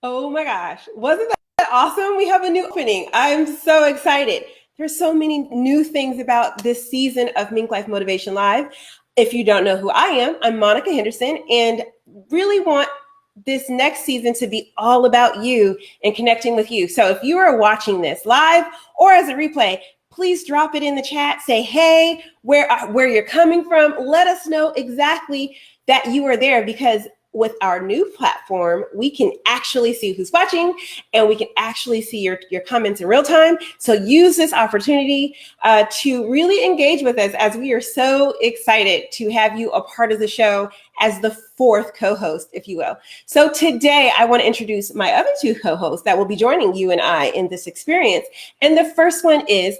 Oh my gosh. Wasn't that awesome? We have a new opening. I'm so excited. There's so many new things about this season of MinkLife Motivation Live. If you don't know who I am, I'm Monica Henderson and really want this next season to be all about you and connecting with you. So if you are watching this live or as a replay, please drop it in the chat. Say, hey, where you're coming from. Let us know exactly that you are there, because with our new platform, we can actually see who's watching and we can actually see your comments in real time. So use this opportunity to really engage with us, as we are so excited to have you a part of the show as the fourth co-host, if you will. So today I want to introduce my other two co-hosts that will be joining you and I in this experience. And the first one is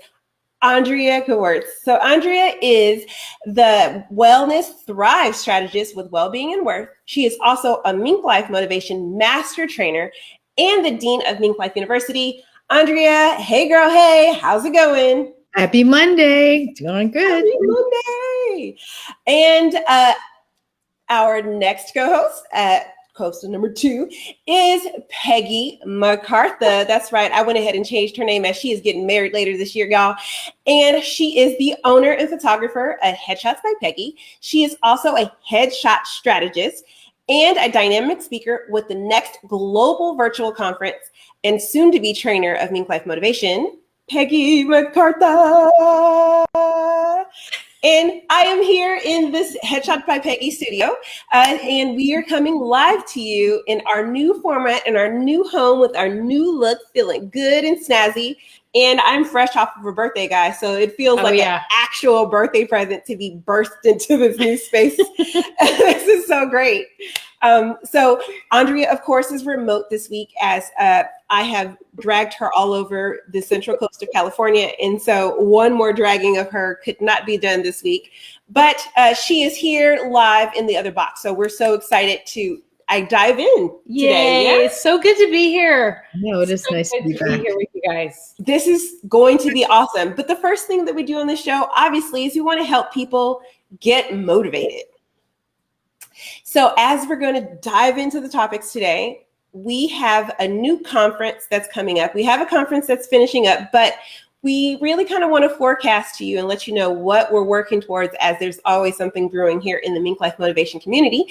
Andrea Gewertz. So Andrea is the Wellness Thrive strategist with Wellbeing and Worth. She is also a MinkLife Motivation Master Trainer and the Dean of MinkLife University. Andrea, hey girl, hey, how's it going? Happy Monday. Doing good. Happy Monday. And our next co-host, co-host number 2, is Peggy MacArthur. That's right. I went ahead and changed her name as she is getting married later this year, y'all. And she is the owner and photographer at Headshots by Peggy. She is also a headshot strategist and a dynamic speaker with the next global virtual conference and soon to be trainer of MinkLife Motivation, Peggy MacArthur. And I am here in this Headshot by Peggy studio, and we are coming live to you in our new format, in our new home with our new look, feeling good and snazzy. And I'm fresh off of a birthday, guys, so it feels like an actual birthday present to be burst into this new space. This is so great. So Andrea, of course, is remote this week, as I have dragged her all over the central coast of California. And so one more dragging of her could not be done this week. But she is here live in the other box. So we're so excited to dive in today. Yeah, it's so good to be here. No, it is so nice to be back here with you guys. This is going to be awesome. But the first thing that we do on this show, obviously, is we want to help people get motivated. So as we're going to dive into the topics today, we have a new conference that's coming up. We have a conference that's finishing up, but we really kind of want to forecast to you and let you know what we're working towards, as there's always something brewing here in the MinkLife Motivation community.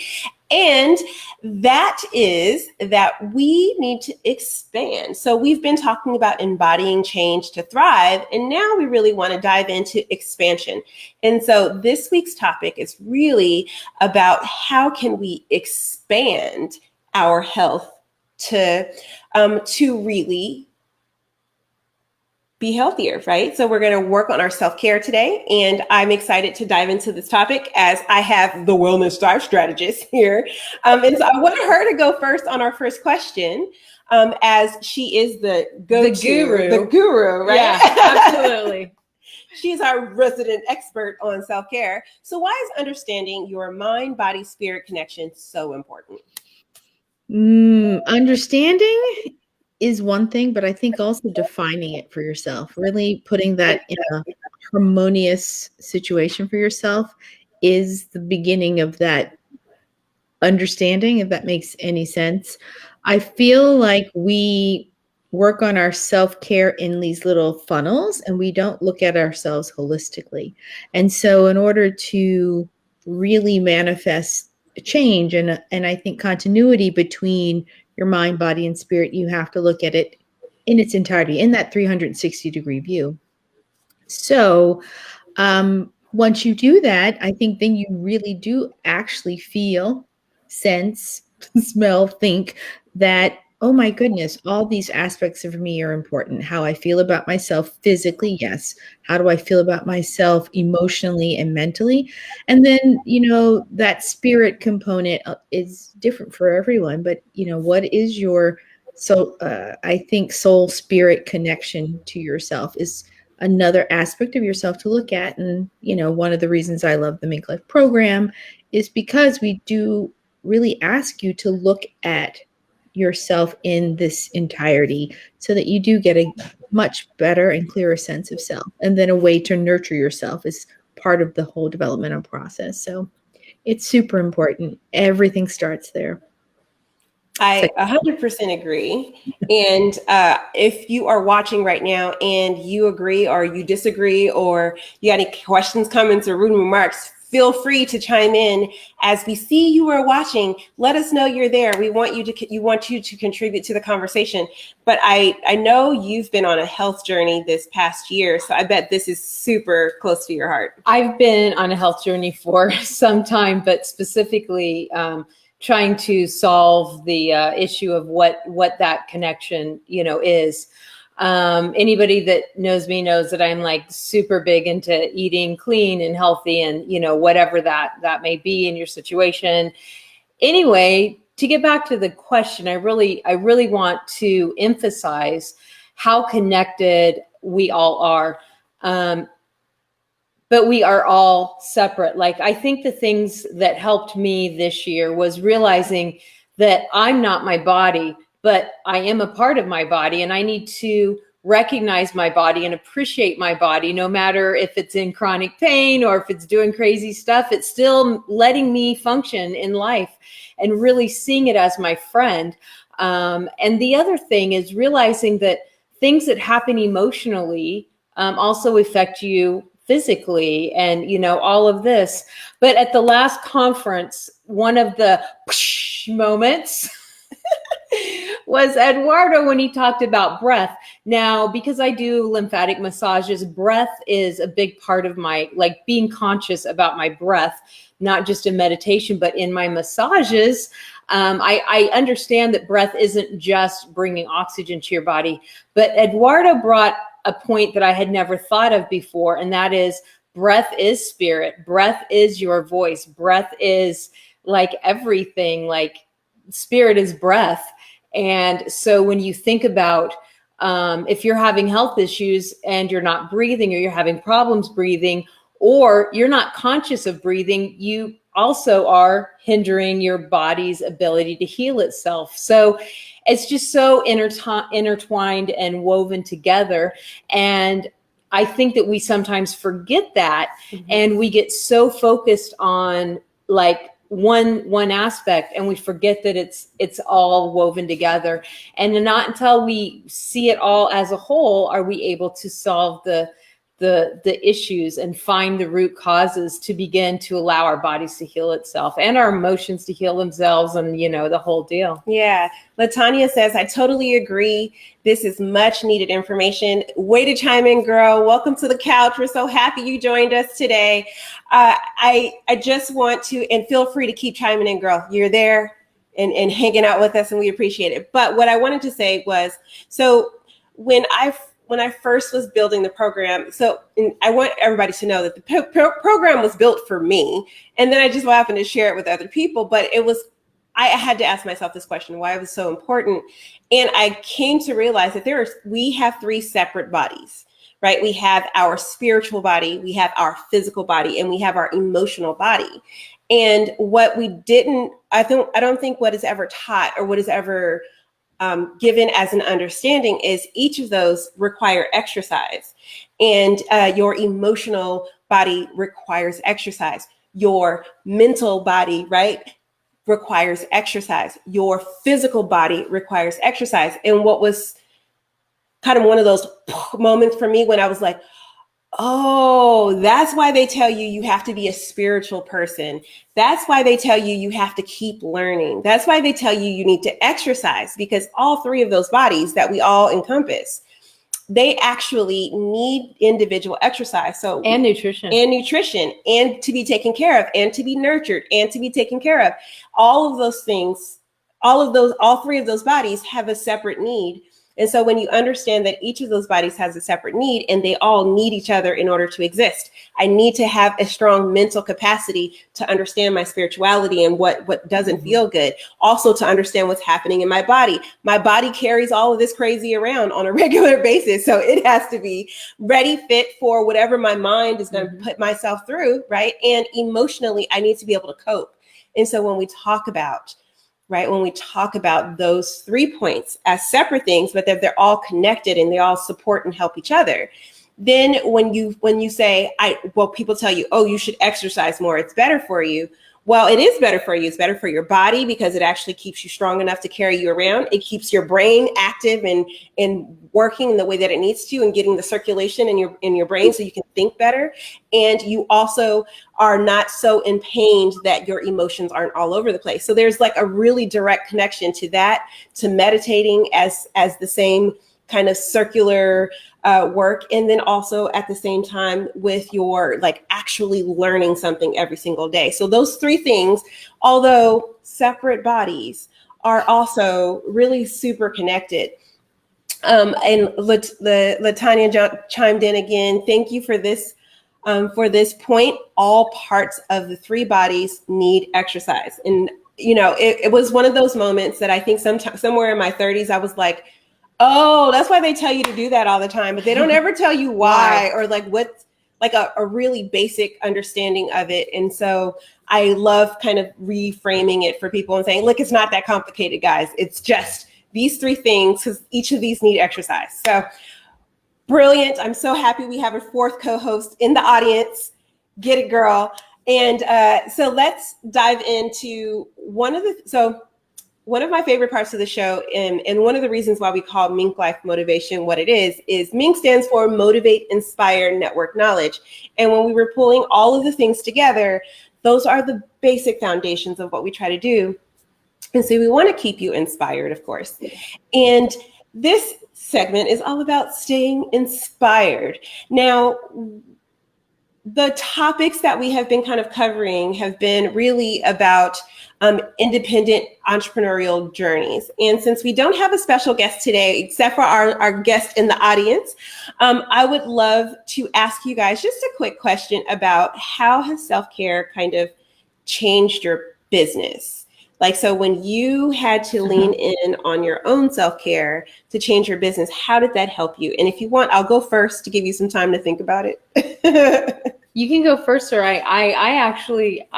And that is that we need to expand. So we've been talking about embodying change to thrive, and now we really want to dive into expansion. And so this week's topic is really about how can we expand our health to really be healthier, right? So we're going to work on our self-care today, and I'm excited to dive into this topic as I have the Wellness Thrive strategist here. And so I want her to go first on our first question, as she is the guru, right? Yeah, absolutely. She's our resident expert on self-care. So why is understanding your mind, body, spirit connection so important? Understanding is one thing, but I think also defining it for yourself, really putting that in a harmonious situation for yourself is the beginning of that understanding, if that makes any sense. I feel like we work on our self-care in these little funnels and we don't look at ourselves holistically. And so in order to really manifest change and I think continuity between your mind, body, and spirit, you have to look at it in its entirety, in that 360-degree view. So once you do that, I think then you really do actually feel, sense, smell, think that, oh my goodness, all these aspects of me are important. How I feel about myself physically, yes. How do I feel about myself emotionally and mentally? And then, that spirit component is different for everyone. But, what is your, I think soul spirit connection to yourself is another aspect of yourself to look at. And, one of the reasons I love the MinkLife program is because we do really ask you to look at yourself in this entirety so that you do get a much better and clearer sense of self. And then a way to nurture yourself is part of the whole developmental process. So it's super important. Everything starts there. I 100% agree. And if you are watching right now and you agree or you disagree or you got any questions, comments, or rude remarks, feel free to chime in. As we see you are watching, let us know you're there. We want you to contribute to the conversation. But I know you've been on a health journey this past year, so I bet this is super close to your heart. I've been on a health journey for some time, but specifically trying to solve the issue of what that connection, is. Anybody that knows me knows that I'm like super big into eating clean and healthy and, whatever that may be in your situation. Anyway, to get back to the question, I really want to emphasize how connected we all are. But we are all separate. Like, I think the things that helped me this year was realizing that I'm not my body, but I am a part of my body, and I need to recognize my body and appreciate my body, no matter if it's in chronic pain or if it's doing crazy stuff. It's still letting me function in life and really seeing it as my friend. And the other thing is realizing that things that happen emotionally also affect you physically, and all of this. But at the last conference, one of the moments was Eduardo when he talked about breath. Now, because I do lymphatic massages, breath is a big part of my, like, being conscious about my breath, not just in meditation, but in my massages. I understand that breath isn't just bringing oxygen to your body, but Eduardo brought a point that I had never thought of before, and that is breath is spirit. Breath is your voice. Breath is like everything, like spirit is breath. And so when you think about if you're having health issues and you're not breathing, or you're having problems breathing, or you're not conscious of breathing, you also are hindering your body's ability to heal itself. So it's just so intertwined and woven together. And I think that we sometimes forget that, and we get so focused on like one aspect, and we forget that it's all woven together. And not until we see it all as a whole are we able to solve the issues and find the root causes to begin to allow our bodies to heal itself and our emotions to heal themselves, and the whole deal. Yeah. LaTanya says, I totally agree. This is much needed information. Way to chime in, girl. Welcome to the couch. We're so happy you joined us today. I just want to, and feel free to keep chiming in, girl. You're there and hanging out with us, and we appreciate it. But what I wanted to say was, so when I first was building the program, and I want everybody to know that the program was built for me, and then I just happened to share it with other people. But I had to ask myself this question, why it was so important. And I came to realize that we have three separate bodies, right? We have our spiritual body, we have our physical body, and we have our emotional body. And what we didn't, I don't think what is ever taught or what is ever given as an understanding is each of those require exercise. And your emotional body requires exercise. Your mental body, right, requires exercise. Your physical body requires exercise. And what was kind of one of those moments for me when I was like, oh, that's why they tell you have to be a spiritual person. That's why they tell you have to keep learning. That's why they tell you need to exercise, because all three of those bodies that we all encompass, they actually need individual exercise. So and nutrition and to be taken care of, and to be nurtured, and to be taken care of. All of those things, all three of those bodies have a separate need. And so when you understand that each of those bodies has a separate need, and they all need each other in order to exist, I need to have a strong mental capacity to understand my spirituality and what doesn't feel good. Also to understand what's happening in my body. My body carries all of this crazy around on a regular basis. So it has to be ready, fit for whatever my mind is going to put myself through, right? And emotionally, I need to be able to cope. And so when we talk about those 3 points as separate things, but that they're all connected and they all support and help each other, then when you say, people tell you, oh, you should exercise more, it's better for you. while it is better for you, it's better for your body because it actually keeps you strong enough to carry you around. It keeps your brain active and working in the way that it needs to and getting the circulation in your brain so you can think better. And you also are not so in pain that your emotions aren't all over the place. So there's like a really direct connection to that, to meditating as the same kind of circular work, and then also at the same time with your like actually learning something every single day. So those three things, although separate bodies, are also really super connected. And Latanya chimed in again. Thank you for this point. All parts of the three bodies need exercise. And it was one of those moments that I think somewhere in my 30s, I was like, oh, that's why they tell you to do that all the time, but they don't ever tell you why or like what's like a really basic understanding of it. And so I love kind of reframing it for people and saying, look, it's not that complicated, guys. It's just these three things because each of these need exercise. So brilliant. I'm so happy we have a fourth co-host in the audience. Get it, girl. And so let's dive into one of my favorite parts of the show, and one of the reasons why we call MinkLife Motivation what it is Mink stands for Motivate, Inspire, Network Knowledge. And when we were pulling all of the things together, those are the basic foundations of what we try to do. And so we want to keep you inspired, of course. And this segment is all about staying inspired. Now, the topics that we have been kind of covering have been really about independent entrepreneurial journeys. And since we don't have a special guest today, except for our guest in the audience, I would love to ask you guys just a quick question about how has self-care kind of changed your business? Like, so when you had to lean in on your own self-care to change your business, how did that help you? And if you want, I'll go first to give you some time to think about it. You can go first, sir. I actually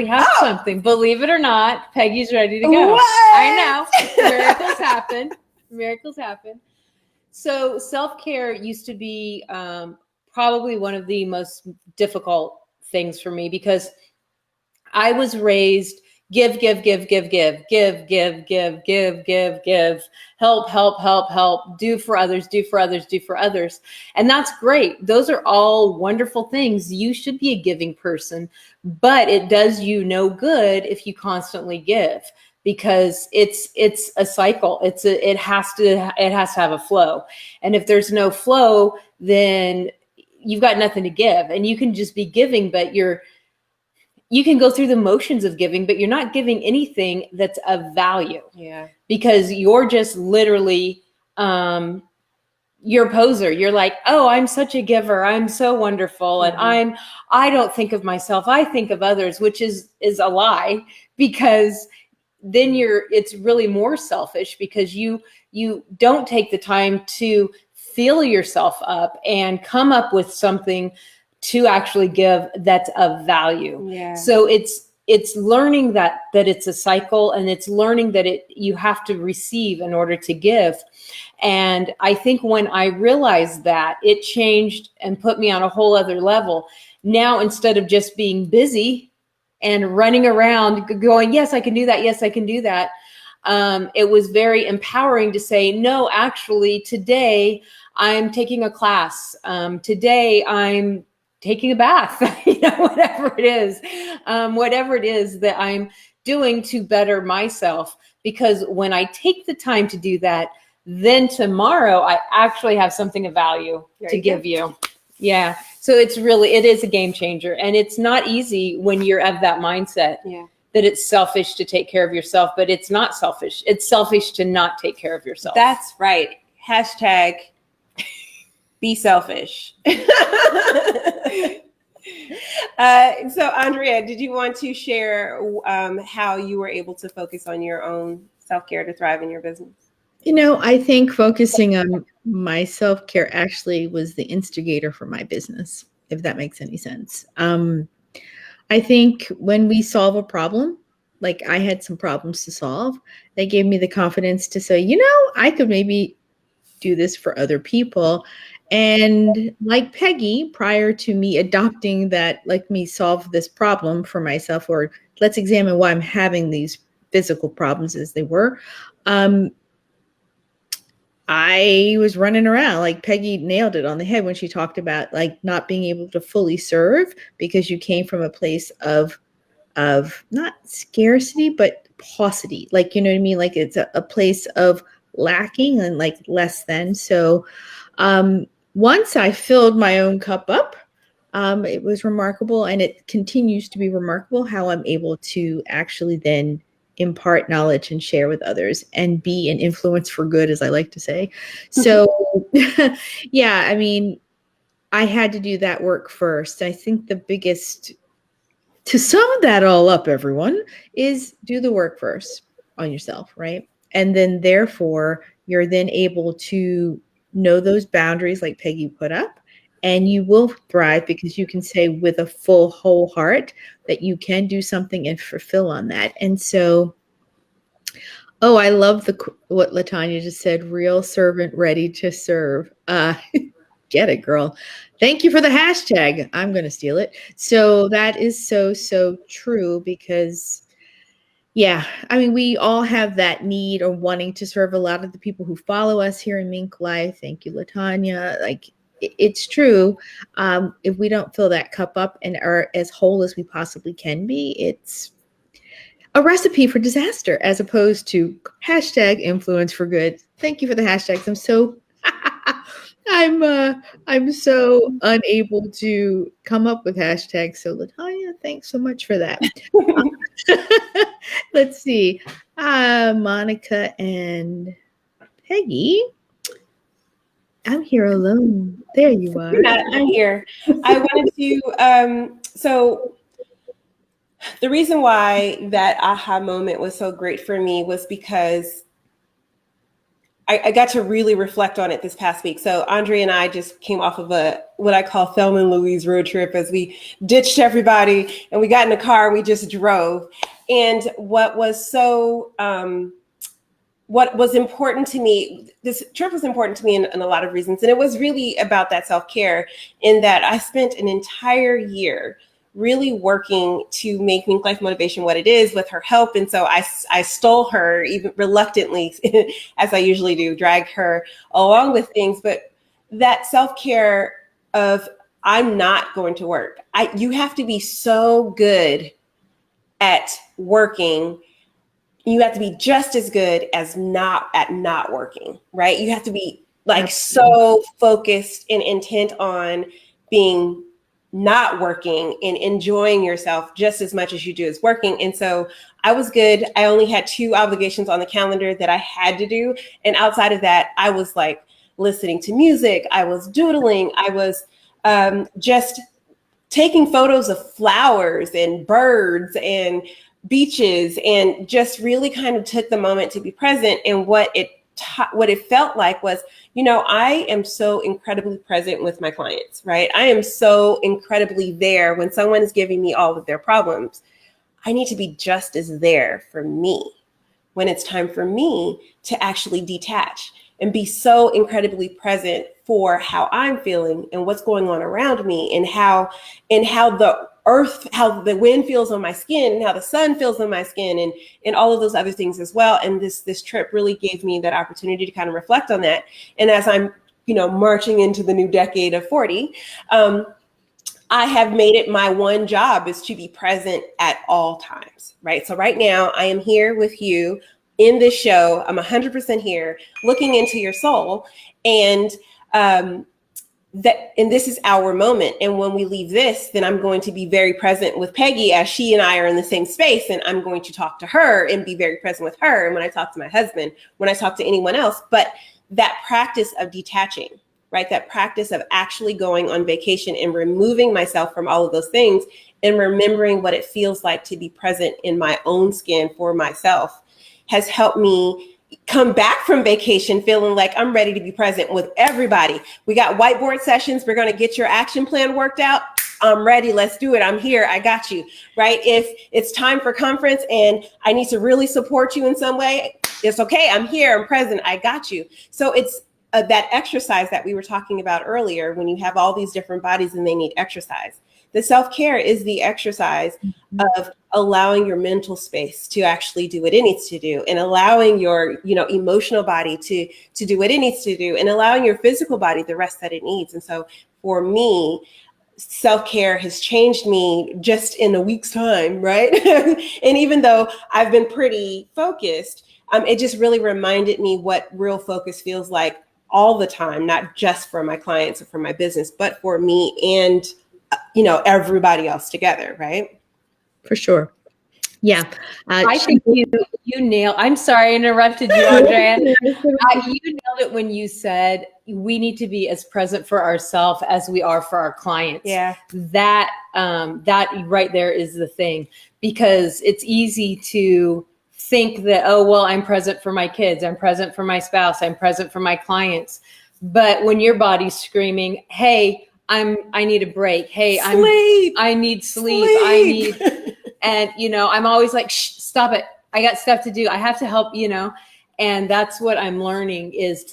have something. Believe it or not, Peggy's ready to go. What? I know. Miracles happen. Miracles happen. So self-care used to be probably one of the most difficult things for me because I was raised give, help, do for others. And that's great. Those are all wonderful things. You should be a giving person, but it does you no good if you constantly give because it's a cycle. It has to have a flow. And if there's no flow, then you've got nothing to give, and you can just be giving, but you can go through the motions of giving, but you're not giving anything that's of value. Yeah. Because you're just literally, you're a poser. You're like, oh, I'm such a giver. I'm so wonderful. And I don't think of myself. I think of others, which is a lie because then it's really more selfish because you don't take the time to fill yourself up and come up with something to actually give that's of value. Yeah. So it's learning that it's a cycle, and it's learning that you have to receive in order to give. And I think when I realized that, it changed and put me on a whole other level. Now, instead of just being busy and running around going, yes, I can do that. Yes, I can do that. It was very empowering to say, no, actually today I'm taking a class. Today I'm taking a bath, whatever it is that I'm doing to better myself. Because when I take the time to do that, then tomorrow I actually have something of value to give you. Yeah. So it is a game changer, and it's not easy when you're of that mindset that it's selfish to take care of yourself, but it's not selfish. It's selfish to not take care of yourself. That's right. Hashtag be selfish. So Andrea, did you want to share how you were able to focus on your own self-care to thrive in your business? I think focusing on my self-care actually was the instigator for my business, if that makes any sense. I think when we solve a problem, like I had some problems to solve, they gave me the confidence to say, I could maybe do this for other people. And like Peggy, prior to me adopting that, like me solve this problem for myself, or let's examine why I'm having these physical problems as they were, I was running around. Like Peggy nailed it on the head when she talked about like not being able to fully serve because you came from a place of not scarcity, but paucity. Like, you know what I mean? Like it's a place of lacking and like less than. So once I filled my own cup up, it was remarkable, and it continues to be remarkable how I'm able to actually then impart knowledge and share with others and be an influence for good, as I like to say. So, yeah, I mean, I had to do that work first. I think the biggest, to sum that all up, everyone, is do the work first on yourself, right? And then, therefore, you're then able to know those boundaries like Peggy put up, and you will thrive because you can say with a full, whole heart that you can do something and fulfill on that. And so, oh, I love what LaTanya just said, real servant ready to serve. Get it, girl. Thank you for the hashtag. I'm going to steal it. So that is so, so true because, yeah, I mean, we all have that need or wanting to serve. A lot of the people who follow us here in Mink Life, thank you, LaTanya, like it's true. If we don't fill that cup up and are as whole as we possibly can be, it's a recipe for disaster as opposed to hashtag influence for good. Thank you for the hashtags. I'm so I'm so unable to come up with hashtags. So LaTanya, thanks so much for that. Let's see. Monica and Peggy. I'm here alone. There you are. Yeah, I'm here. I wanted to so the reason why that aha moment was so great for me was because I got to really reflect on it this past week. So Andre and I just came off of what I call Thelma and Louise road trip as we ditched everybody and we got in the car and we just drove. And what was important to me, this trip was important to me in a lot of reasons. And it was really about that self-care in that I spent an entire year really working to make MinkLife Motivation what it is with her help. And so I stole her, even reluctantly, as I usually do, dragged her along with things. But that self-care of I'm not going to work. You have to be so good at working. You have to be just as good as not working, right? You have to be like so focused and intent on being not working and enjoying yourself just as much as you do as working. And so I was good. I only had 2 obligations on the calendar that I had to do. And outside of that, I was like listening to music. I was doodling. I was just taking photos of flowers and birds and beaches and just really kind of took the moment to be present. And what it felt like was, I am so incredibly present with my clients, right? I am so incredibly there when someone is giving me all of their problems. I need to be just as there for me when it's time for me to actually detach and be so incredibly present for how I'm feeling and what's going on around me and how the earth, how the wind feels on my skin and how the sun feels on my skin and all of those other things as well. And this trip really gave me that opportunity to kind of reflect on that. And as I'm, marching into the new decade of 40, I have made it my one job is to be present at all times, right? So right now I am here with you in this show. I'm 100% here looking into your soul and this is our moment. And when we leave this, then I'm going to be very present with Peggy as she and I are in the same space. And I'm going to talk to her and be very present with her. And when I talk to my husband, when I talk to anyone else, but that practice of detaching, right? That practice of actually going on vacation and removing myself from all of those things and remembering what it feels like to be present in my own skin for myself has helped me come back from vacation feeling like I'm ready to be present with everybody. We got whiteboard sessions. We're going to get your action plan worked out. I'm ready. Let's do it. I'm here. I got you, right? If it's time for conference and I need to really support you in some way, it's okay. I'm here. I'm present. I got you. So it's that exercise that we were talking about earlier, when you have all these different bodies and they need exercise, the self-care is the exercise of allowing your mental space to actually do what it needs to do, and allowing your, emotional body to do what it needs to do, and allowing your physical body the rest that it needs. And so for me, self-care has changed me just in a week's time, right? And even though I've been pretty focused, it just really reminded me what real focus feels like all the time, not just for my clients or for my business, but for me and, everybody else together, right? For sure. Yeah. I think you nailed. I'm sorry I interrupted you, Andrea. You nailed it when you said we need to be as present for ourselves as we are for our clients. Yeah. That right there is the thing, because it's easy to think that, oh, well, I'm present for my kids, I'm present for my spouse, I'm present for my clients. But when your body's screaming, hey, I need a break. Hey, I need sleep. I need, and I'm always like, shh, stop it. I got stuff to do. I have to help, and that's what I'm learning, is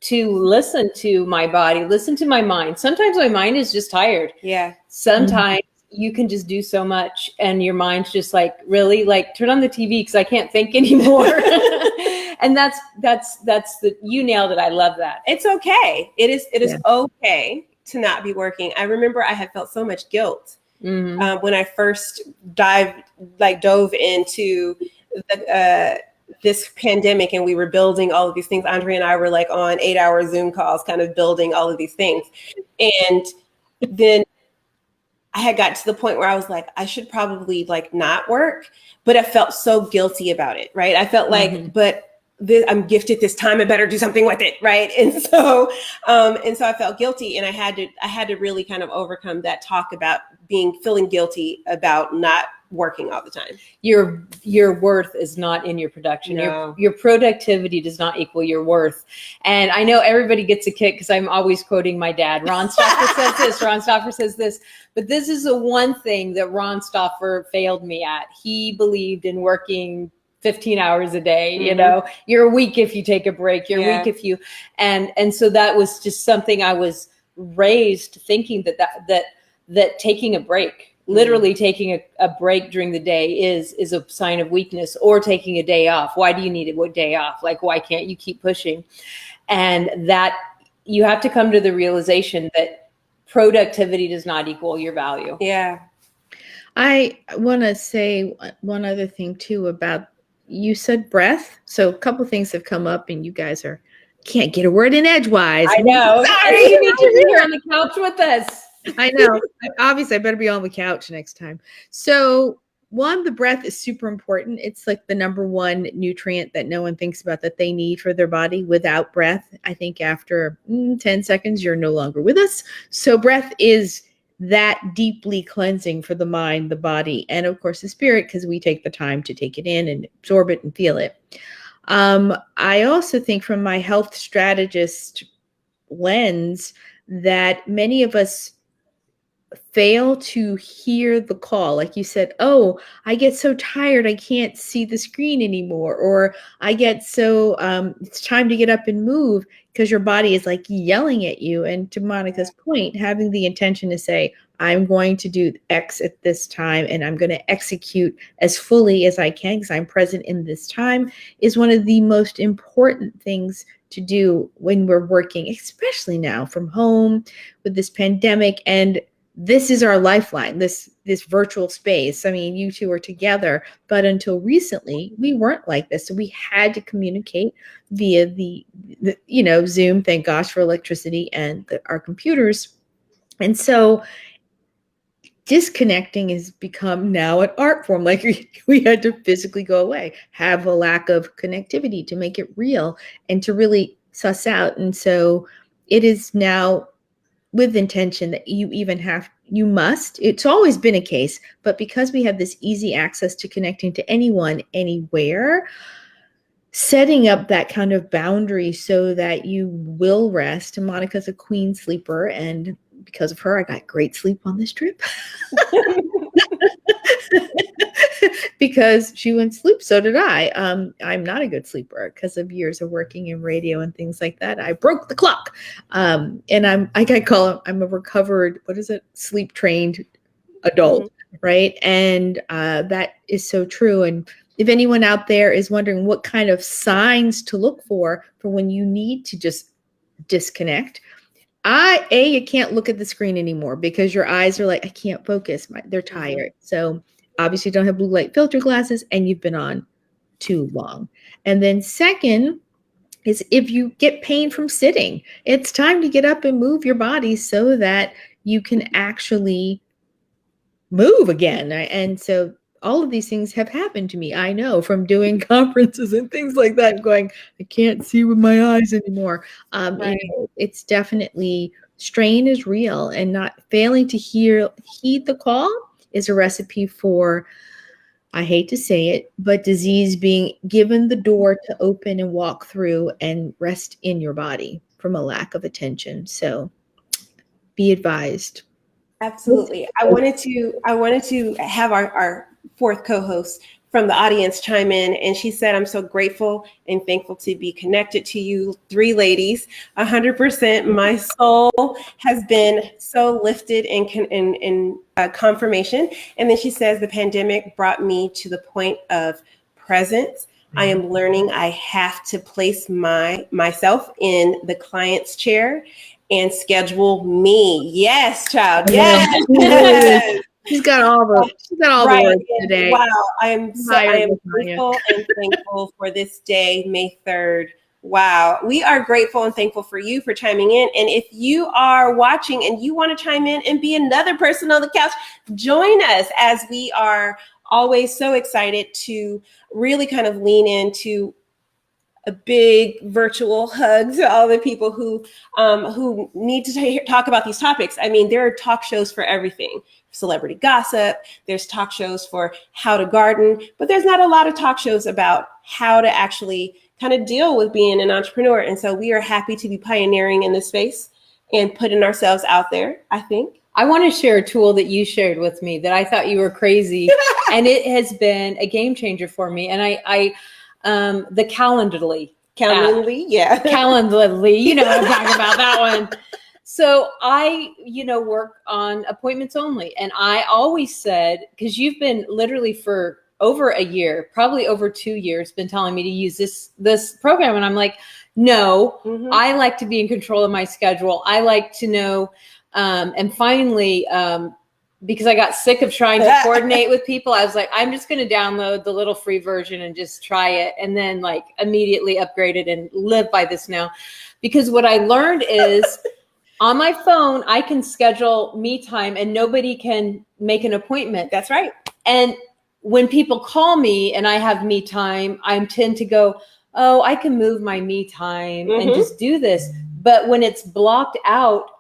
to listen to my body, listen to my mind. Sometimes my mind is just tired. Yeah. Sometimes you can just do so much and your mind's just like, really, like, turn on the TV because I can't think anymore. And that's you nailed it. I love that. It's okay. It is okay to not be working. I remember I had felt so much guilt when I first dove into this pandemic, and we were building all of these things. Andrea and I were like on 8-hour Zoom calls, kind of building all of these things. And then I had got to the point where I was like, I should probably not work, but I felt so guilty about it. Right. I felt like, I'm gifted this time, I better do something with it. Right. And so I felt guilty, and I had to really kind of overcome that talk about feeling guilty about not working all the time. Your worth is not in your production. No. Your productivity does not equal your worth. And I know everybody gets a kick because I'm always quoting my dad. Ron Stauffer says this, Ron Stauffer says this, but this is the one thing that Ron Stauffer failed me at. He believed in working 15 hours a day. You're weak if you take a break, you're weak if you, and so that was just something I was raised thinking that taking a break, literally taking a break during the day is a sign of weakness, or taking a day off. Why do you need a day off? Like, why can't you keep pushing? And that you have to come to the realization that productivity does not equal your value. Yeah. I want to say one other thing too about, you said breath. So a couple things have come up, and you guys can't get a word in edgewise. I know. Sorry. You need to be here on the couch with us. I know. Obviously, I better be on the couch next time. So one, the breath is super important. It's like the number one nutrient that no one thinks about that they need for their body. Without breath, I think after 10 seconds, you're no longer with us. So breath is that deeply cleansing for the mind, the body, and of course the spirit, because we take the time to take it in and absorb it and feel it. I also think, from my health strategist lens, that many of us fail to hear the call. Like you said, oh, I get so tired, I can't see the screen anymore. Or I get so, it's time to get up and move, because your body is like yelling at you. And to Monica's point, having the intention to say, I'm going to do X at this time, and I'm going to execute as fully as I can because I'm present in this time, is one of the most important things to do when we're working, especially now from home with this pandemic. And this is our lifeline, this virtual space. I mean, you two are together, but until recently, we weren't like this. So we had to communicate via the Zoom, thank gosh for electricity and our computers. And so disconnecting has become now an art form. Like we had to physically go away, have a lack of connectivity to make it real and to really suss out. And so it is now with intention that you must, it's always been a case, but because we have this easy access to connecting to anyone, anywhere, setting up that kind of boundary so that you will rest. And Monica's a queen sleeper, and because of her, I got great sleep on this trip. because she wouldn't sleep. So did I. I'm not a good sleeper because of years of working in radio and things like that. I broke the clock. And I'm a recovered, sleep trained adult, right? And that is so true. And if anyone out there is wondering what kind of signs to look for when you need to just disconnect, you can't look at the screen anymore because your eyes are like, I can't focus. They're tired. So obviously don't have blue light filter glasses and you've been on too long. And then second is if you get pain from sitting, it's time to get up and move your body so that you can actually move again. And so all of these things have happened to me. I know from doing conferences and things like that, going, I can't see with my eyes anymore. Right. It's definitely, strain is real, and not failing to heed the call is a recipe for, I hate to say it, but disease being given the door to open and walk through and rest in your body from a lack of attention. So be advised. Absolutely. I wanted to have our fourth co-host from the audience chime in, and she said, I'm so grateful and thankful to be connected to you three ladies. 100%. My soul has been so lifted in confirmation. And then she says, the pandemic brought me to the point of presence. I am learning I have to place myself in the client's chair and schedule me. Yes, child. Yes. She's got all the words today. Wow. I am grateful and thankful for this day, May 3rd. Wow. We are grateful and thankful for you for chiming in. And if you are watching and you want to chime in and be another person on the couch, join us, as we are always so excited to really kind of lean into a big virtual hug to all the people who need to talk about these topics. I mean, there are talk shows for everything. Celebrity gossip, there's talk shows for how to garden, but there's not a lot of talk shows about how to actually kind of deal with being an entrepreneur. And so we are happy to be pioneering in this space and putting ourselves out there, I think. I want to share a tool that you shared with me that I thought you were crazy, and it has been a game changer for me. And the Calendly, yeah. Calendly, you know what I'm talking about, that one. So I, work on appointments only. And I always said, because you've been literally for over a year, probably over 2 years, been telling me to use this program. And I'm like, no, I like to be in control of my schedule. I like to know. And finally, because I got sick of trying to coordinate with people, I was like, I'm just going to download the little free version and just try it. And then immediately upgrade it and live by this now. Because what I learned is on my phone, I can schedule me time and nobody can make an appointment. That's right. And when people call me and I have me time, I tend to go, oh, I can move my me time and just do this. But when it's blocked out,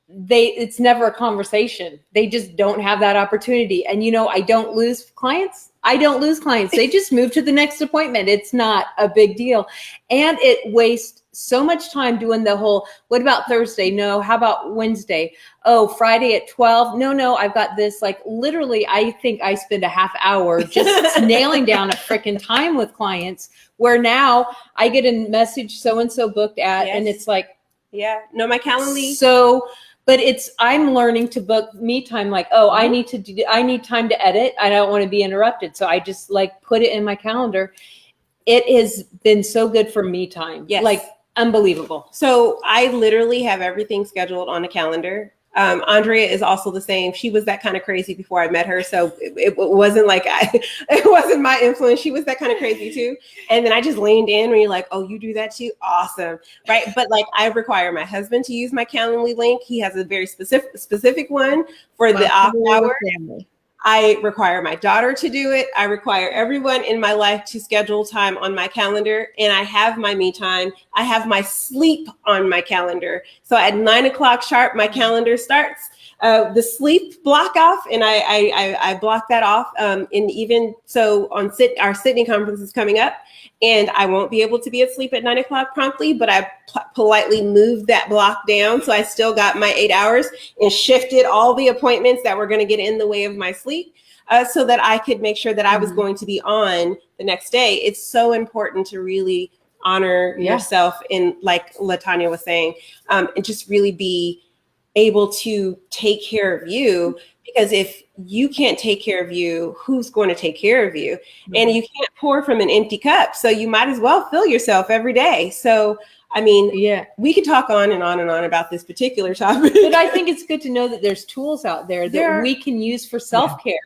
it's never a conversation. They just don't have that opportunity. And I don't lose clients. They just move to the next appointment. It's not a big deal. And it wastes so much time doing the whole, what about Thursday? No. How about Wednesday? Oh, Friday at 12. No, I've got this. Literally, I think I spend a half hour just nailing down a freaking time with clients, where now I get a message, so-and-so booked at, and it's like, yeah, no, my Calendly. So, but I'm learning to book me time. I need time to edit. I don't want to be interrupted. So I just put it in my calendar. It has been so good for me time. Yes. Unbelievable. So I literally have everything scheduled on a calendar. Andrea is also the same. She was that kind of crazy before I met her. So it wasn't it wasn't my influence. She was that kind of crazy too. And then I just leaned in when you're like, oh, you do that too? Awesome. Right. But I require my husband to use my Calendly link. He has a very specific one for the off hour. Family. I require my daughter to do it. I require everyone in my life to schedule time on my calendar. And I have my me time. I have my sleep on my calendar. So at 9:00 sharp, my calendar starts. The sleep block off, and I block that off. And even so, our Sydney conference is coming up, and I won't be able to be asleep at 9:00 promptly, but I politely moved that block down. So I still got my 8 hours and shifted all the appointments that were going to get in the way of my sleep. so that I could make sure that I was going to be on the next day. It's so important to really honor yourself, and like LaTanya was saying, and just really be able to take care of you, because if you can't take care of you, who's going to take care of you? And you can't pour from an empty cup, so you might as well fill yourself every day. So I mean, we could talk on and on and on about this particular topic, but I think it's good to know that there's tools out there that we can use for self-care.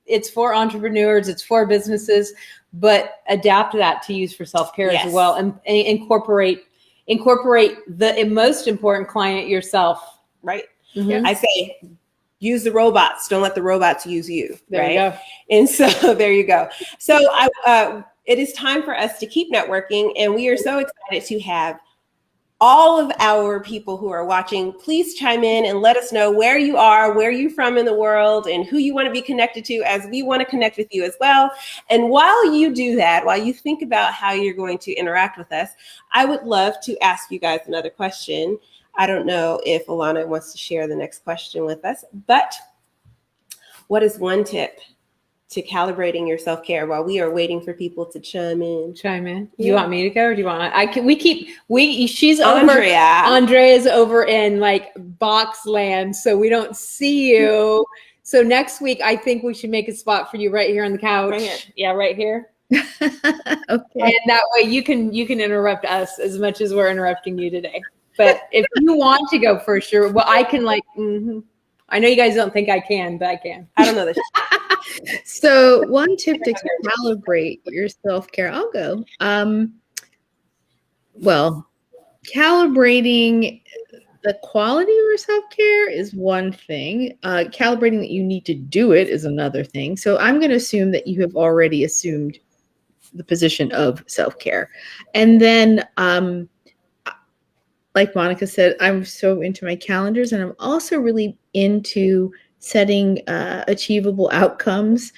It's for entrepreneurs, it's for businesses, but adapt that to use for self-care as well, and incorporate the most important client, yourself. Right. I say, use the robots. Don't let the robots use you. There you go. And so there you go. So it is time for us to keep networking, and we are so excited to have all of our people who are watching. Please chime in and let us know where you are, where you're from in the world, and who you want to be connected to, as we want to connect with you as well. And while you do that, while you think about how you're going to interact with us, I would love to ask you guys another question. I don't know if Alana wants to share the next question with us, but what is one tip to calibrating your self-care while we are waiting for people to chime in? You want me to go, or do you want? She's Andrea. Andrea's over in like box land, so we don't see you. So next week, I think we should make a spot for you right here on the couch. Right here. Yeah, right here. Okay. And that way you can interrupt us as much as we're interrupting you today. But if you want to go for sure, well, I can I know you guys don't think I can, but I can. I don't know this. So one tip to calibrate your self-care, I'll go. Well, calibrating the quality of your self-care is one thing. Calibrating that you need to do it is another thing. So I'm going to assume that you have already assumed the position of self-care. And then, like Monica said, I'm so into my calendars, and I'm also really into setting achievable outcomes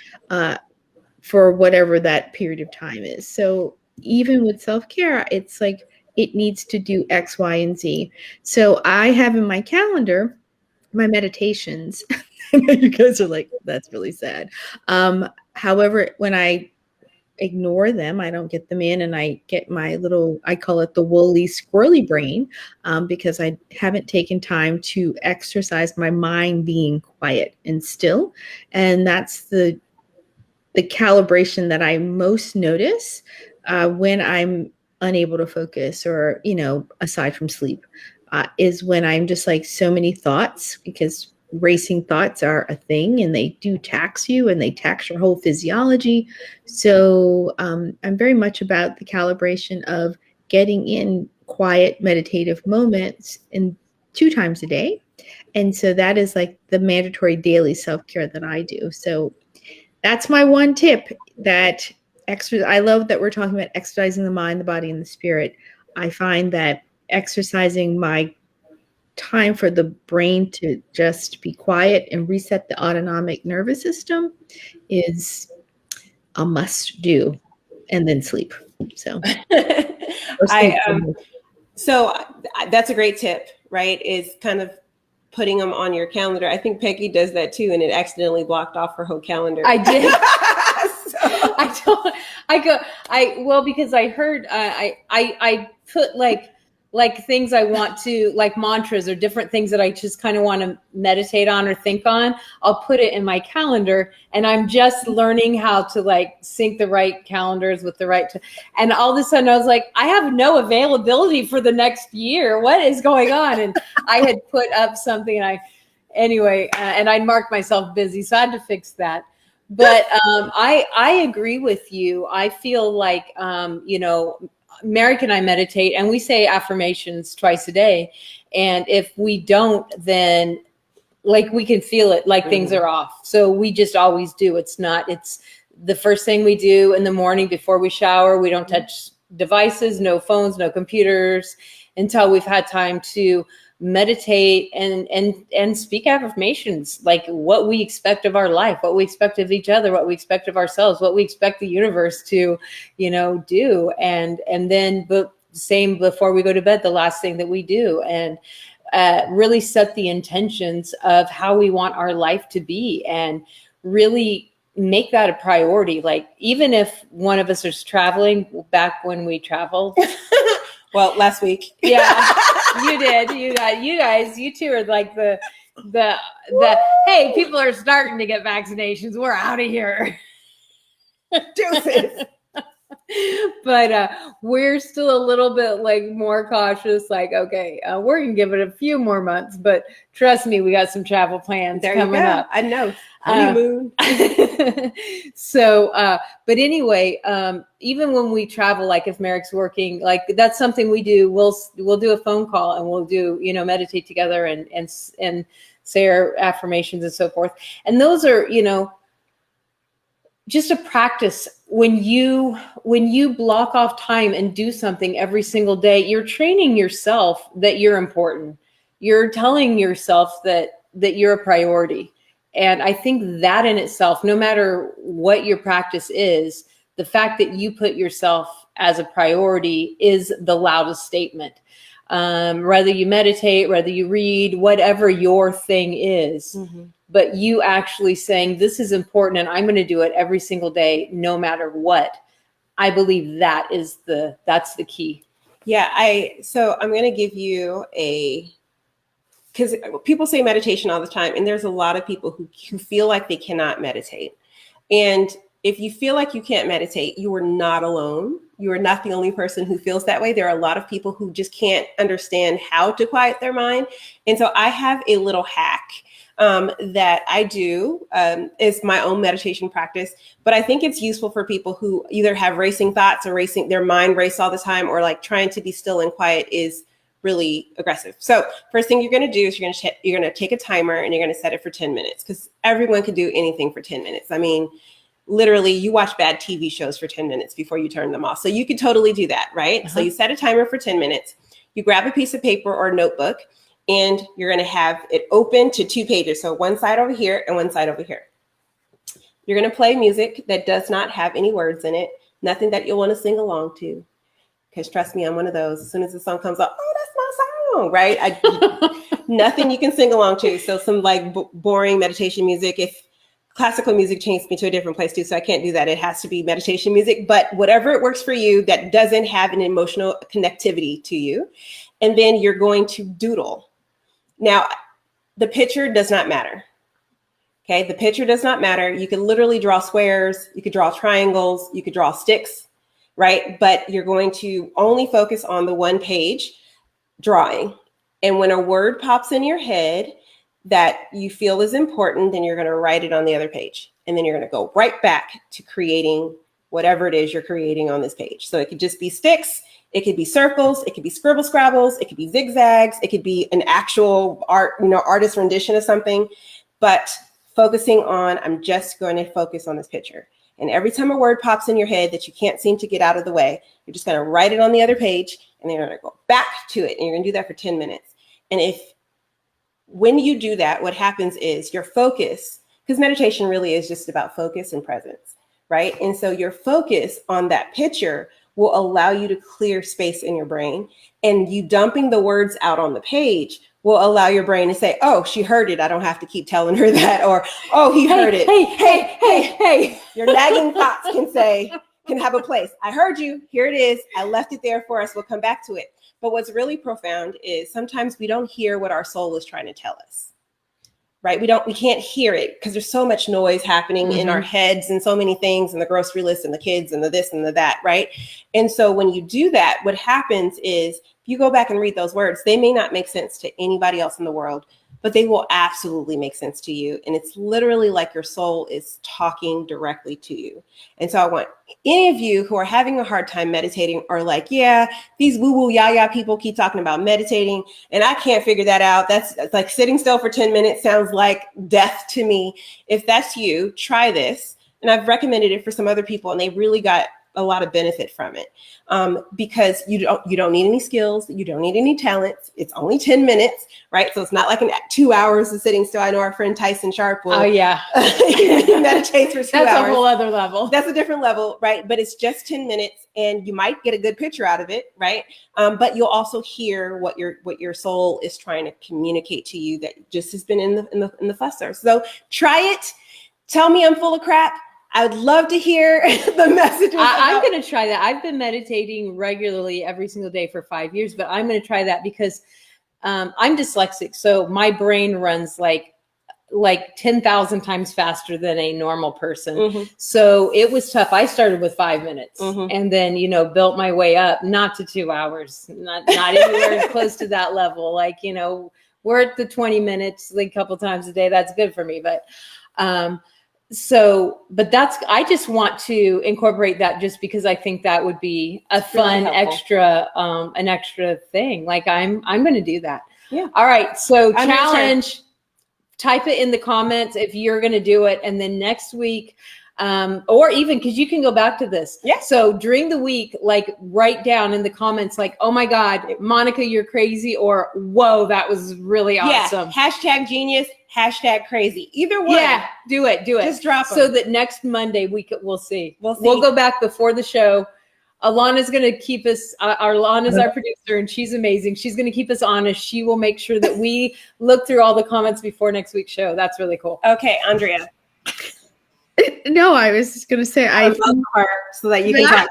for whatever that period of time is. So even with self-care, it's like it needs to do X, Y, and Z. So I have in my calendar my meditations. You guys are like, that's really sad. However, when I ignore them, I don't get them in, and I get my little, I call it the woolly squirrely brain, because I haven't taken time to exercise my mind being quiet and still. And that's the calibration that I most notice when I'm unable to focus, or, aside from sleep, is when I'm just like so many thoughts, because racing thoughts are a thing, and they do tax you, and they tax your whole physiology. So I'm very much about the calibration of getting in quiet meditative moments in 2 times a day. And so that is like the mandatory daily self-care that I do. So that's my one tip. That I love that we're talking about exercising the mind, the body, and the spirit. I find that exercising my time for the brain to just be quiet and reset the autonomic nervous system is a must do, and then sleep. So, so that's a great tip, right? Is kind of putting them on your calendar. I think Peggy does that too, and it accidentally blocked off her whole calendar. I did. Because I heard, I put like things I want to, like mantras or different things that I just kind of want to meditate on or think on. I'll put it in my calendar, and I'm just learning how to like sync the right calendars with the right. And all of a sudden I was like, I have no availability for the next year. What is going on? And I had put up something, and and I'd marked myself busy. So I had to fix that. But I agree with you. I feel like, Merrick and I meditate, and we say affirmations twice a day. And if we don't, then like we can feel it, like things are off. So we just always do. It's the first thing we do in the morning before we shower. We don't touch devices, no phones, no computers, until we've had time to meditate and speak affirmations, like what we expect of our life, what we expect of each other, what we expect of ourselves, what we expect the universe to, do. And then, but same before we go to bed, the last thing that we do, and really set the intentions of how we want our life to be. And really make that a priority. Like, even if one of us is traveling, back when we traveled. Well, last week. Yeah, you did. You guys, you two are like the, hey, people are starting to get vaccinations. We're out of here. Deuces. But we're still a little bit like more cautious, like, okay, we're gonna give it a few more months, but trust me, we got some travel plans coming up. I know. Honeymoon. So but anyway, even when we travel, like if Merrick's working, like that's something we do. We'll do a phone call and we'll do, meditate together and say our affirmations and so forth. And those are, just a practice. When you block off time and do something every single day, you're training yourself that you're important. You're telling yourself that you're a priority. And I think that in itself, no matter what your practice is, the fact that you put yourself as a priority is the loudest statement. Whether you meditate, whether you read, whatever your thing is, but you actually saying, this is important and I'm going to do it every single day, no matter what. I believe that's the key. Yeah. So I'm going to give you because people say meditation all the time, and there's a lot of people who feel like they cannot meditate. And if you feel like you can't meditate, you are not alone. You are not the only person who feels that way. There are a lot of people who just can't understand how to quiet their mind. And so I have a little hack that I do is my own meditation practice, but I think it's useful for people who either have racing thoughts or their mind race all the time, or like trying to be still and quiet is really aggressive. So first thing you're going to do is you're going to take a timer and you're going to set it for 10 minutes, because everyone can do anything for 10 minutes. I mean, literally you watch bad TV shows for 10 minutes before you turn them off. So you could totally do that, right? So you set a timer for 10 minutes, you grab a piece of paper or a notebook, and you're going to have it open to 2 pages. So one side over here and one side over here. You're going to play music that does not have any words in it, nothing that you'll want to sing along to. Because trust me, I'm one of those. As soon as the song comes up, oh, that's my song, right? Nothing you can sing along to. So some like boring meditation music. If classical music takes me to a different place too, so I can't do that. It has to be meditation music, but whatever it works for you that doesn't have an emotional connectivity to you. And then you're going to doodle. Now, the picture does not matter. Okay, the picture does not matter. You can literally draw squares, you could draw triangles, you could draw sticks, right? But you're going to only focus on the one page drawing. And when a word pops in your head that you feel is important, then you're going to write it on the other page. And then you're going to go right back to creating whatever it is you're creating on this page. So it could just be sticks, it could be circles, it could be scribble scrabbles, it could be zigzags, it could be an actual artist rendition of something. But focusing on, I'm just going to focus on this picture. And every time a word pops in your head that you can't seem to get out of the way, you're just going to write it on the other page, and then you're going to go back to it. And you're going to do that for 10 minutes. And when you do that, what happens is your focus, because meditation really is just about focus and presence, right? And so your focus on that picture will allow you to clear space in your brain. And you dumping the words out on the page will allow your brain to say, oh, she heard it. I don't have to keep telling her that. Or, oh, he heard it. Hey. Your nagging thoughts can have a place. I heard you. Here it is. I left it there for us. We'll come back to it. But what's really profound is sometimes we don't hear what our soul is trying to tell us, right? We can't hear it because there's so much noise happening in our heads and so many things, and the grocery list and the kids and the this and the that, right? And so when you do that, what happens is if you go back and read those words, they may not make sense to anybody else in the world, but they will absolutely make sense to you. And it's literally like your soul is talking directly to you. And so I want any of you who are having a hard time meditating, or like, yeah, these woo-woo yah-yah people keep talking about meditating and I can't figure that out. That's like sitting still for 10 minutes sounds like death to me. If that's you, try this. And I've recommended it for some other people, and they really got a lot of benefit from it, because you don't need any skills, you don't need any talents. It's only 10 minutes, right? So it's not like 2 hours of sitting still. I know our friend Tyson Sharp will. Oh yeah, he meditates for 2 hours. That's a whole other level. That's a different level, right? But it's just 10 minutes, and you might get a good picture out of it, right? But you'll also hear what your soul is trying to communicate to you that just has been in the fusser. So try it. tell me I'm full of crap. I would love to hear the messages. I'm going to try that. I've been meditating regularly every single day for 5 years, but I'm going to try that because I'm dyslexic. So my brain runs like 10,000 times faster than a normal person. Mm-hmm. So it was tough. I started with 5 minutes and then, built my way up, not to 2 hours, not anywhere close to that level. Like, we're at the 20 minutes like a couple times a day. That's good for me. But, I just want to incorporate that just because I think that would be a fun extra, an extra thing. Like I'm going to do that. Yeah. All right. So challenge. Type it in the comments if you're going to do it. And then next week, or even because you can go back to this. Yeah. So during the week, like write down in the comments, like, oh my God, Monica, you're crazy. Or, whoa, that was really awesome. Hashtag genius, hashtag crazy. Either one. Yeah, do it. Just drop them. So that next Monday we'll see. We'll go back before the show. Alana's going to keep us, Alana's our producer and she's amazing. She's going to keep us honest. She will make sure that we look through all the comments before next week's show. That's really cool. Okay, Andrea. No, I was just going to say, I love her so that you can talk.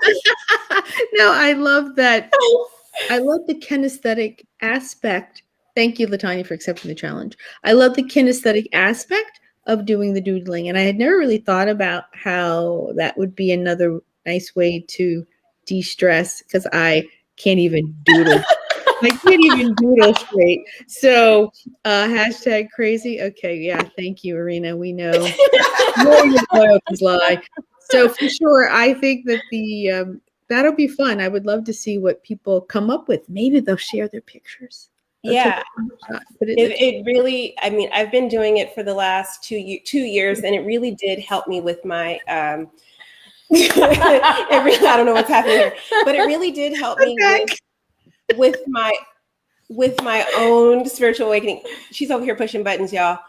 No, I love that. I love the kinesthetic aspect. Thank you, LaTanya, for accepting the challenge. I love the kinesthetic aspect of doing the doodling. And I had never really thought about how that would be another nice way to de-stress because I can't even doodle. I can't even doodle straight. So hashtag crazy. Okay. Yeah. Thank you, Irina. We know. More your loyalties lie. So for sure, I think that that'll be fun. I would love to see what people come up with. Maybe they'll share their pictures. Yeah. It really, I mean, I've been doing it for the last 2 years and it really did help me with my, I don't know what's happening here, but it really did help me with my own spiritual awakening. She's over here pushing buttons, y'all.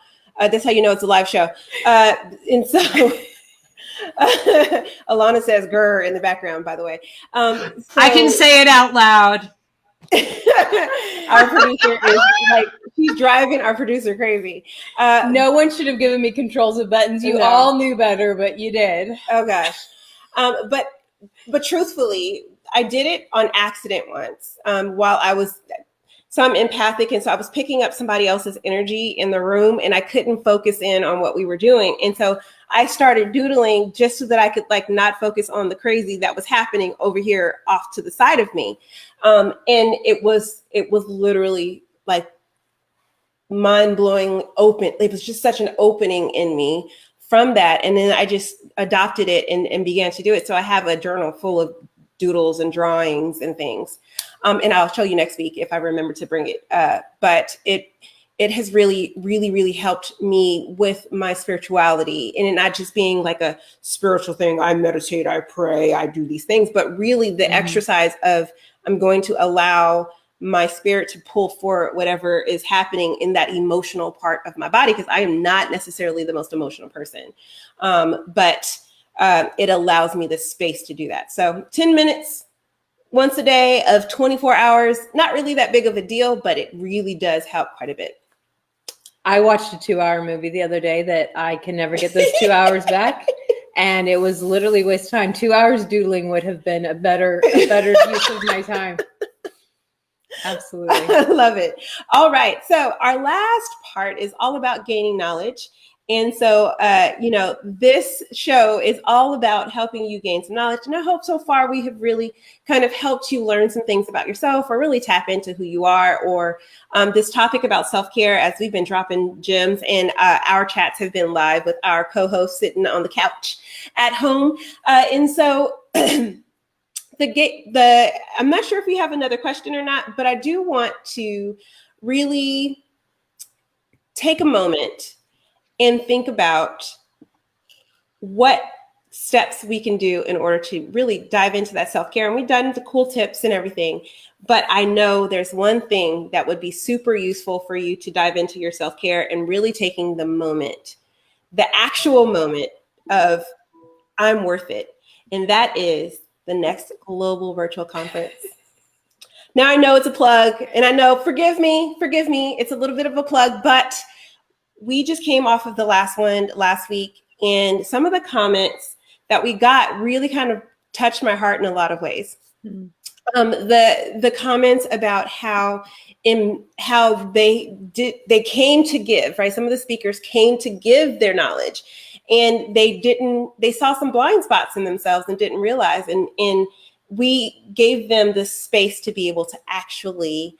That's how you know it's a live show. And so Alana says "grr" in the background, by the way. I can say it out loud. Our producer is like, she's driving our producer crazy. No one should have given me controls of buttons. You all knew better, but you did. Oh gosh. But truthfully, I did it on accident once while I was, so I'm empathic. And so I was picking up somebody else's energy in the room and I couldn't focus in on what we were doing. And so I started doodling just so that I could like not focus on the crazy that was happening over here off to the side of me. And it was literally like mind-blowing open. It was just such an opening in me from that. And then I just adopted it and began to do it. So I have a journal full of doodles and drawings and things. And I'll show you next week if I remember to bring it. But it has really, really, really helped me with my spirituality and it not just being like a spiritual thing. I meditate, I pray, I do these things, but really the exercise of I'm going to allow my spirit to pull forward whatever is happening in that emotional part of my body, because I am not necessarily the most emotional person. But it allows me the space to do that. So 10 minutes once a day of 24 hours, not really that big of a deal, but it really does help quite a bit. I watched a 2-hour movie the other day that I can never get those 2 hours back. And it was literally a waste of time. 2 hours doodling would have been a better use of my time. Absolutely. I love it. All right. So our last part is all about gaining knowledge. And so, this show is all about helping you gain some knowledge. And I hope so far we have really kind of helped you learn some things about yourself or really tap into who you are, or this topic about self-care, as we've been dropping gems and our chats have been live with our co-host sitting on the couch at home. And so I'm not sure if we have another question or not, but I do want to really take a moment and think about what steps we can do in order to really dive into that self-care. And we've done the cool tips and everything, but I know there's one thing that would be super useful for you to dive into your self-care and really taking the moment, the actual moment of I'm worth it. And that is the next global virtual conference. Now I know it's a plug and I know, forgive me, it's a little bit of a plug, but we just came off of the last one last week And some of the comments that we got really kind of touched my heart in a lot of ways. Mm. The comments about how they came to give, right? Some of the speakers came to give their knowledge, and they saw some blind spots in themselves and didn't realize, and we gave them the space to be able to actually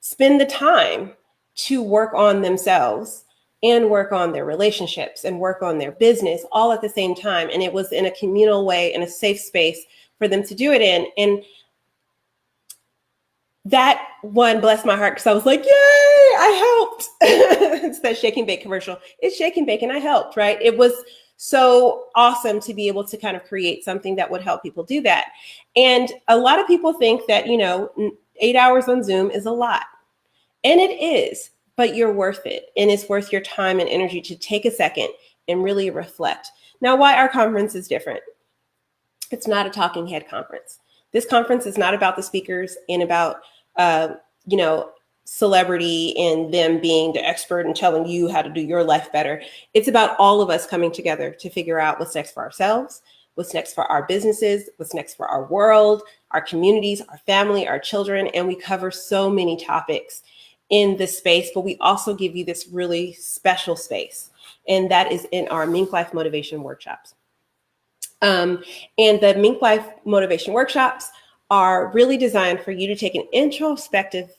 spend the time to work on themselves and work on their relationships and work on their business all at the same time. And it was in a communal way, in a safe space for them to do it in. And that one blessed my heart, because I was like, yay, I helped. It's that Shake and Bake commercial. It's Shake and Bake and I helped, right? It was so awesome to be able to kind of create something that would help people do that. And a lot of people think that, 8 hours on Zoom is a lot. And it is, but you're worth it. And it's worth your time and energy to take a second and really reflect. Now, why our conference is different. It's not a talking head conference. This conference is not about the speakers and about, celebrity and them being the expert and telling you how to do your life better. It's about all of us coming together to figure out what's next for ourselves, what's next for our businesses, what's next for our world, our communities, our family, our children. And we cover so many topics in this space, but we also give you this really special space. And that is in our MinkLife Motivation workshops. And the MinkLife Motivation workshops are really designed for you to take an introspective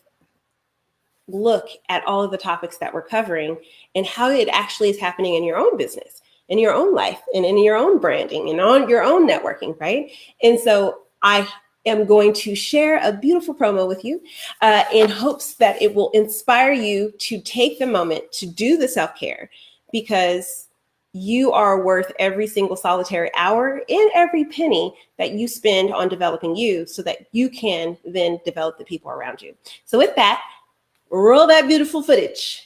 look at all of the topics that we're covering and how it actually is happening in your own business, in your own life, and in your own branding and on your own networking, right? And so I am going to share a beautiful promo with you in hopes that it will inspire you to take the moment to do the self-care, because you are worth every single solitary hour and every penny that you spend on developing you, so that you can then develop the people around you. So with that, roll that beautiful footage.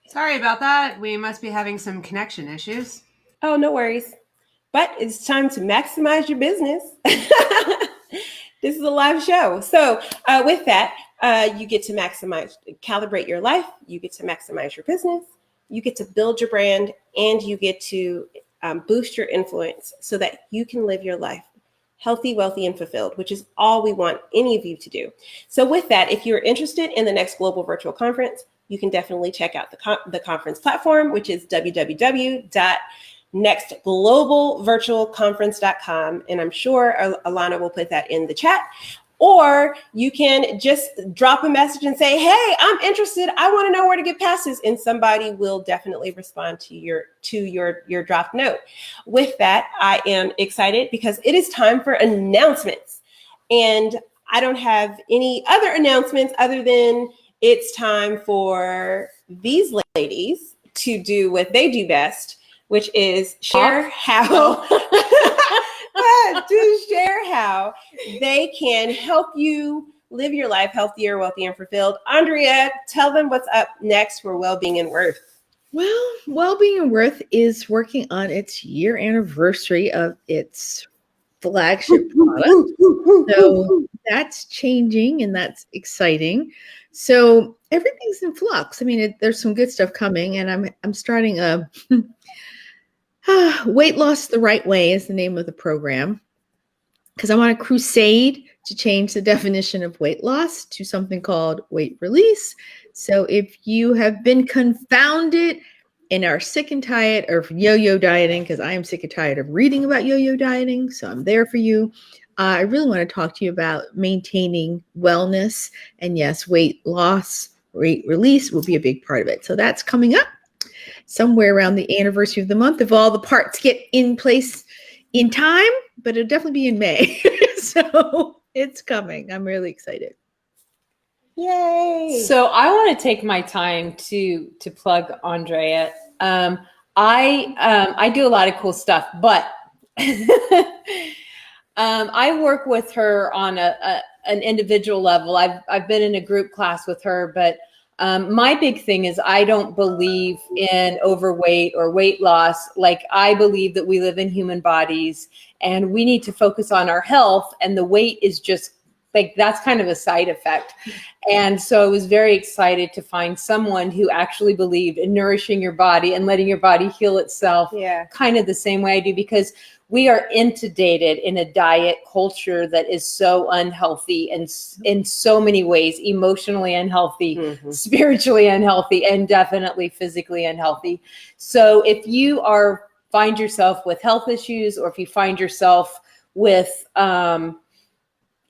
Sorry about that. We must be having some connection issues. Oh, no worries. But it's time to maximize your business. This is a live show. So with that, you get to calibrate your life. You get to maximize your business. You get to build your brand, and you get to boost your influence so that you can live your life healthy, wealthy, and fulfilled, which is all we want any of you to do. So with that, if you're interested in the next global virtual conference, you can definitely check out the conference platform, which is www.nextglobalvirtualconference.com. And I'm sure Alana will put that in the chat. Or you can just drop a message and say, hey, I'm interested. I want to know where to get passes. And somebody will definitely respond to your dropped note. With that, I am excited because it is time for announcements. And I don't have any other announcements other than it's time for these ladies to do what they do best, which is share how they can help you live your life healthier, wealthy, and fulfilled. Andrea, tell them what's up next for Wellbeing and Worth. Well, Wellbeing and Worth is working on its year anniversary of its flagship product. So that's changing, and that's exciting. So everything's in flux. I mean, there's some good stuff coming, and I'm starting a Weight Loss the Right Way is the name of the program, because I want a crusade to change the definition of weight loss to something called weight release. So if you have been confounded and are sick and tired of yo-yo dieting, because I am sick and tired of reading about yo-yo dieting, so I'm there for you. I really want to talk to you about maintaining wellness. And yes, weight loss, weight release will be a big part of it. So that's coming up somewhere around the anniversary of the month, if all the parts get in place in time, but it'll definitely be in May. So it's coming. I'm really excited. Yay. So I want to take my time to plug Andrea. I do a lot of cool stuff, but I work with her on an individual level. I've been in a group class with her, but My big thing is I don't believe in overweight or weight loss. Like, I believe that we live in human bodies and we need to focus on our health, and the weight is just like, that's kind of a side effect. And so I was very excited to find someone who actually believed in nourishing your body and letting your body heal itself, kind of the same way I do, because we are inundated in a diet culture that is so unhealthy and in so many ways, emotionally unhealthy, spiritually unhealthy, and definitely physically unhealthy. So if you find yourself with health issues, or if you find yourself with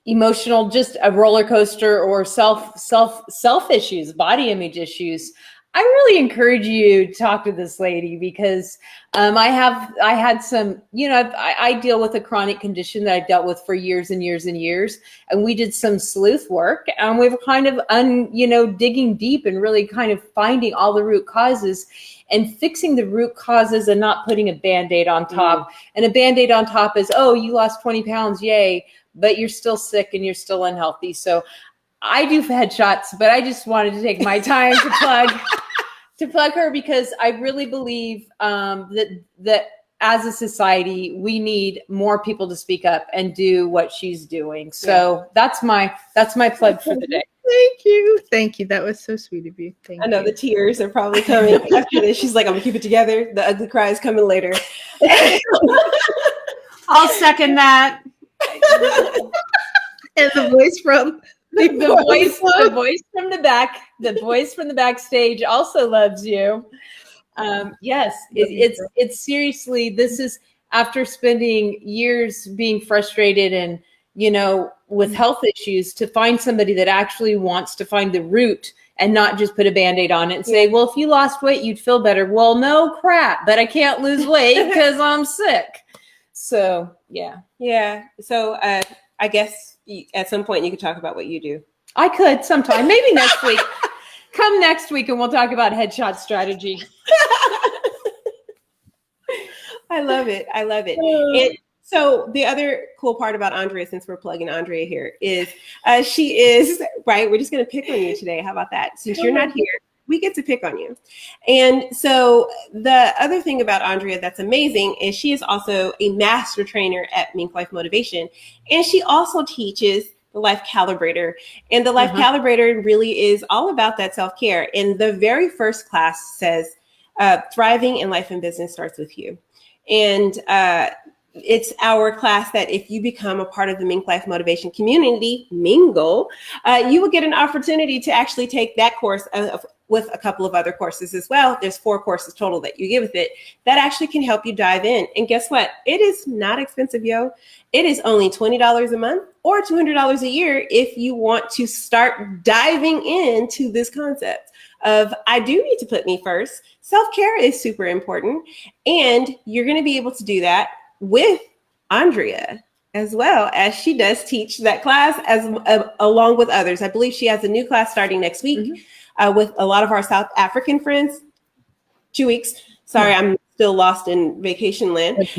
emotional, just a roller coaster, or self issues, body image issues, I really encourage you to talk to this lady, because I had some, I deal with a chronic condition that I've dealt with for years and years and years. And we did some sleuth work, and we were kind of, digging deep and really kind of finding all the root causes and fixing the root causes, and not putting a Band-Aid on top. And a Band-Aid on top is, oh, you lost 20 pounds. Yay. But you're still sick and you're still unhealthy. So I do headshots, but I just wanted to take my time to plug her, because I really believe that as a society, we need more people to speak up and do what she's doing. So that's my plug for the day. Thank you. That was so sweet of you. Thank you. I know the tears are probably coming after this. She's like, I'm gonna keep it together. The ugly cry is coming later. I'll second that. And the voice from the voice from the backstage also loves you. Yes, it's seriously, this is after spending years being frustrated and, with health issues, to find somebody that actually wants to find the root and not just put a Band-Aid on it and say, well, if you lost weight, you'd feel better. Well, no crap, but I can't lose weight because I'm sick. So, yeah. Yeah. So I guess at some point you could talk about what you do. I could sometime, maybe next week. Come next week and we'll talk about headshot strategy. I love it. And so the other cool part about Andrea, since we're plugging Andrea here, is she is, right, we're just going to pick on you today. How about that? Since you're not here, we get to pick on you. And so the other thing about Andrea that's amazing is she is also a master trainer at MinkLife Motivation. And she also teaches the Life Calibrator. And the Life Calibrator really is all about that self-care. And the very first class says, thriving in life and business starts with you. And it's our class that if you become a part of the MinkLife Motivation community, Mingle, you will get an opportunity to actually take that course with a couple of other courses as well. There's 4 courses total that you get with it that actually can help you dive in. And guess what? It is not expensive, yo. It is only $20 a month or $200 a year if you want to start diving into this concept of, I do need to put me first. Self-care is super important. And you're going to be able to do that with Andrea, as well as she does teach that class along with others. I believe she has a new class starting next week with a lot of our South African friends. 2 weeks. Sorry, I'm still lost in vacation land.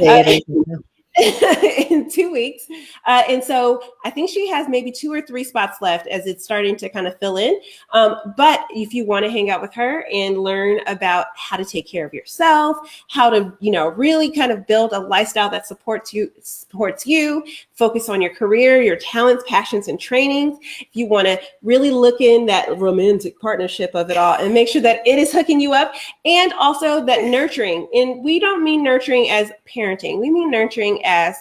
In 2 weeks. And so I think she has maybe 2 or 3 spots left as it's starting to kind of fill in. But if you want to hang out with her and learn about how to take care of yourself, how to, really kind of build a lifestyle that supports you, focus on your career, your talents, passions, and trainings. If you want to really look in that romantic partnership of it all and make sure that it is hooking you up, and also that nurturing. And we don't mean nurturing as parenting. We mean nurturing as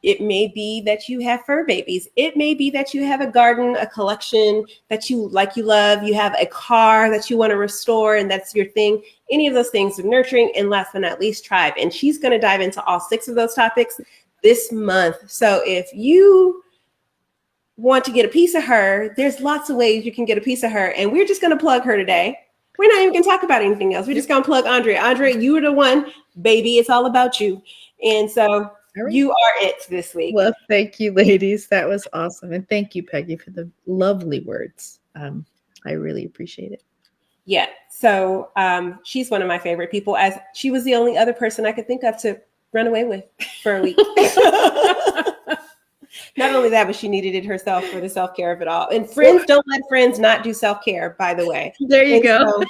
it may be that you have fur babies. It may be that you have a garden, a collection that you love. You have a car that you want to restore, and that's your thing. Any of those things are nurturing. And last but not least, tribe. And she's going to dive into all 6 of those topics this month. So if you want to get a piece of her, there's lots of ways you can get a piece of her. And we're just going to plug her today. We're not even going to talk about anything else. We're just going to plug Andrea. Andrea, you are the one, baby. It's all about you. And so you are it this week. Well, thank you, ladies. That was awesome. And thank you, Peggy, for the lovely words. I really appreciate it. Yeah. So she's one of my favorite people, as she was the only other person I could think of to run away with for a week. No, Not only that, but she needed it herself for the self-care of it all. And friends, don't let friends not do self-care, by the way. There you And go.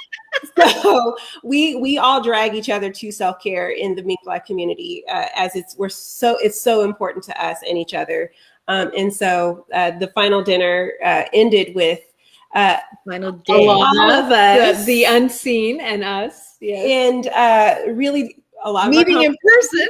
so we all drag each other to self-care in the MinkLife community, as it's so important to us and each other. And so the final dinner ended with Final day. all of us, the unseen and us. Yes. and really a lot Meeting of in person.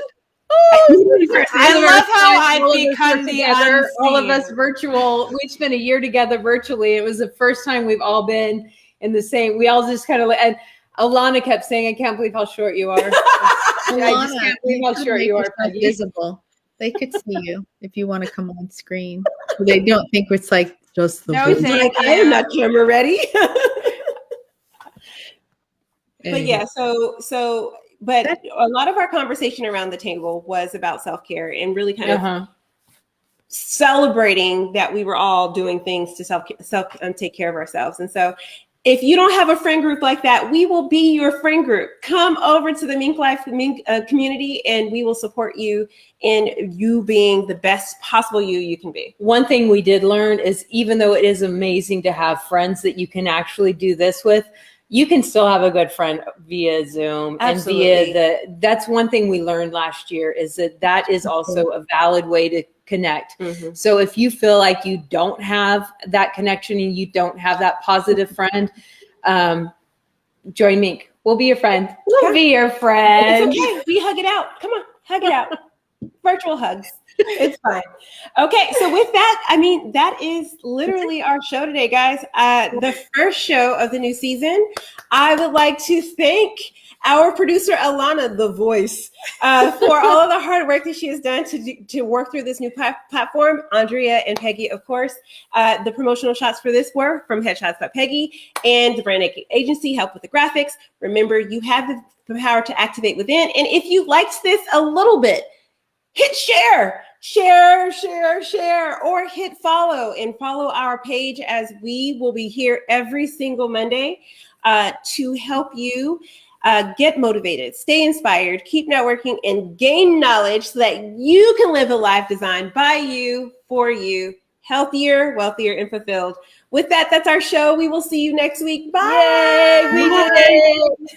I love how I've All of us were become the together, all of us unseen. virtual. We spent a year together virtually. It was the first time we've all been in the same. We all just kind of and Alana kept saying, "I can't believe how short you are." I just can't believe how short you are, Peggy. Visible. They could see you if you want to come on screen. They don't think it's like just the No, voice. thank I am not camera ready. But Anyway. yeah, but a lot of our conversation around the table was about self-care and really kind of celebrating that we were all doing things to take care of ourselves. And so if you don't have a friend group like that, we will be your friend group. Come over to the MinkLife community and we will support you in you being the best possible you can be. One thing we did learn is even though it is amazing to have friends that you can actually do this with, you can still have a good friend via Zoom. Absolutely. And that's one thing we learned last year is that is also a valid way to connect. Mm-hmm. So if you feel like you don't have that connection and you don't have that positive friend, join Mink. We'll be your friend. We'll be your friend. It's okay. We hug it out. Come on, hug it out. Virtual hugs. It's fine. Okay, so with that, that is literally our show today, guys. The first show of the new season. I would like to thank our producer, Alana, the voice, for all of the hard work that she has done to work through this new platform. Andrea and Peggy, of course. The promotional shots for this were from Headshots by Peggy and the Brand Agency helped with the graphics. Remember, you have the power to activate within. And if you liked this a little bit, hit share, or hit follow and follow our page, as we will be here every single Monday to help you get motivated, stay inspired, keep networking, and gain knowledge so that you can live a life designed by you, for you, healthier, wealthier, and fulfilled. With that, that's our show. We will see you next week. Bye. Yay, we did it.